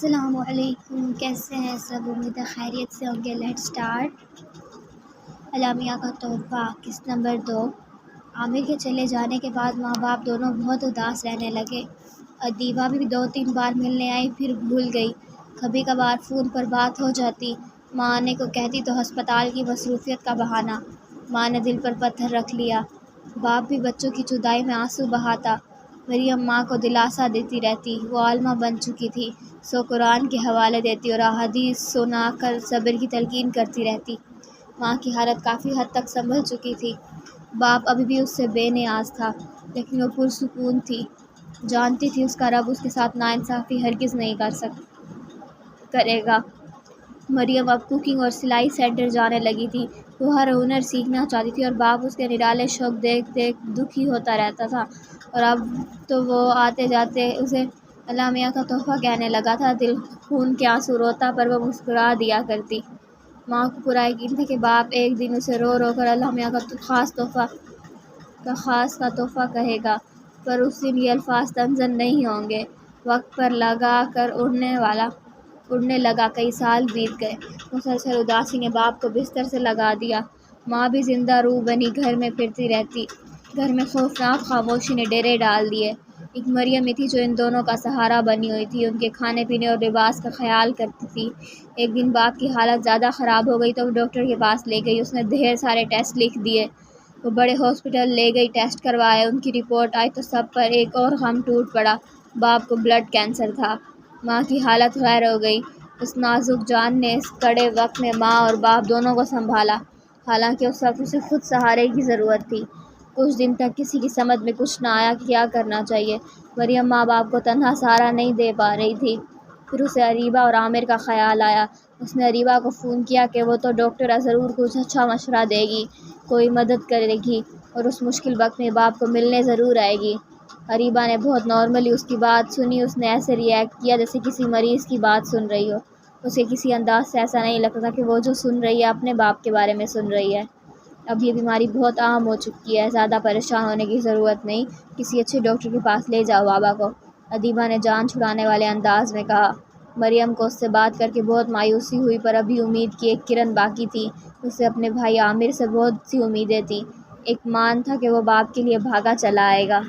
السلام علیکم، کیسے ہیں سب؟ امید ہے خیریت سے ہوں گے۔ Late start. الامیہ کا تحفہ، قسط نمبر 2۔ عامر کے چلے جانے کے بعد ماں باپ دونوں بہت اداس رہنے لگے۔ ادیبہ بھی 2-3 بار ملنے آئی، پھر بھول گئی۔ کبھی کبھار فون پر بات ہو جاتی، ماں آنے کو کہتی تو ہسپتال کی مصروفیت کا بہانہ۔ ماں نے دل پر پتھر رکھ لیا۔ باپ بھی بچوں کی جدائی میں آنسو بہاتا۔ مریم ماں کو دلاسا دیتی رہتی، وہ عالمہ بن چکی تھی، سو قرآن کے حوالے دیتی اور احادیث سنا کر صبر کی تلقین کرتی رہتی۔ ماں کی حالت کافی حد تک سنبھل چکی تھی۔ باپ ابھی بھی اس سے بے نیاز تھا، لیکن وہ پرسکون تھی، جانتی تھی اس کا رب اس کے ساتھ ناانصافی ہرگز نہیں کرے گا۔ مریم اب کوکنگ اور سلائی سینٹر جانے لگی تھی۔ وہ ہر ہنر سیکھنا چاہتی تھی اور باپ اس کے نرالے شوق دیکھ دکھی ہوتا رہتا تھا، اور اب تو وہ آتے جاتے اسے الامیہ کا تحفہ کہنے لگا تھا۔ دل خون کے آنسو روتا پر وہ مسکرا دیا کرتی۔ ماں کو پورا یقین تھا کہ باپ ایک دن اسے رو رو کر الامیہ کا خاص تحفہ کہے گا، پر اس دن یہ الفاظ تنزل نہیں ہوں گے۔ وقت پر اڑنے لگا، کئی سال بیت گئے۔ مسلسل اداسی نے باپ کو بستر سے لگا دیا۔ ماں بھی زندہ روح بنی گھر میں پھرتی رہتی۔ گھر میں خوفناک خاموشی نے ڈیرے ڈال دیے۔ ایک مریم ہی تھی جو ان دونوں کا سہارا بنی ہوئی تھی، ان کے کھانے پینے اور لباس کا خیال کرتی تھی۔ ایک دن باپ کی حالت زیادہ خراب ہو گئی تو وہ ڈاکٹر کے پاس لے گئی۔ اس نے ڈھیر سارے ٹیسٹ لکھ دیے۔ وہ بڑے ہاسپٹل لے گئی، ٹیسٹ کروائے۔ ان کی رپورٹ آئی تو سب پر ایک اور غم ٹوٹ پڑا، باپ کو بلڈ کینسر تھا۔ ماں کی حالت غیر ہو گئی۔ اس نازک جان نے اس کڑے وقت میں ماں اور باپ دونوں کو سنبھالا، حالانکہ اس وقت اسے خود سہارے کی ضرورت تھی۔ کچھ دن تک کسی کی سمجھ میں کچھ نہ آیا کہ کیا کرنا چاہیے۔ مریم ماں باپ کو تنہا سہارا نہیں دے پا رہی تھی۔ پھر اسے اریبہ اور عامر کا خیال آیا۔ اس نے اریبہ کو فون کیا کہ وہ تو ڈاکٹر ضرور کچھ اچھا مشورہ دے گی، کوئی مدد کرے گی، اور اس مشکل وقت میں باپ کو ملنے ضرور آئے گی۔ اریبہ نے بہت نارملی اس کی بات سنی۔ اس نے ایسے ری ایکٹ کیا جیسے کسی مریض کی بات سن رہی ہو۔ اسے کسی انداز سے ایسا نہیں لگتا تھا کہ وہ جو سن رہی ہے اپنے باپ کے بارے میں سن رہی ہے۔ اب یہ بیماری بہت عام ہو چکی ہے، زیادہ پریشان ہونے کی ضرورت نہیں، کسی اچھے ڈاکٹر کے پاس لے جاؤ بابا کو، ادیبہ نے جان چھڑانے والے انداز میں کہا۔ مریم کو اس سے بات کر کے بہت مایوسی ہوئی، پر ابھی امید کی ایک کرن باقی تھی۔ اسے اپنے بھائی عامر سے بہت سی امیدیں تھیں۔ ایک مان تھا کہ وہ باپ کے لیے بھاگا چلا آئے گا۔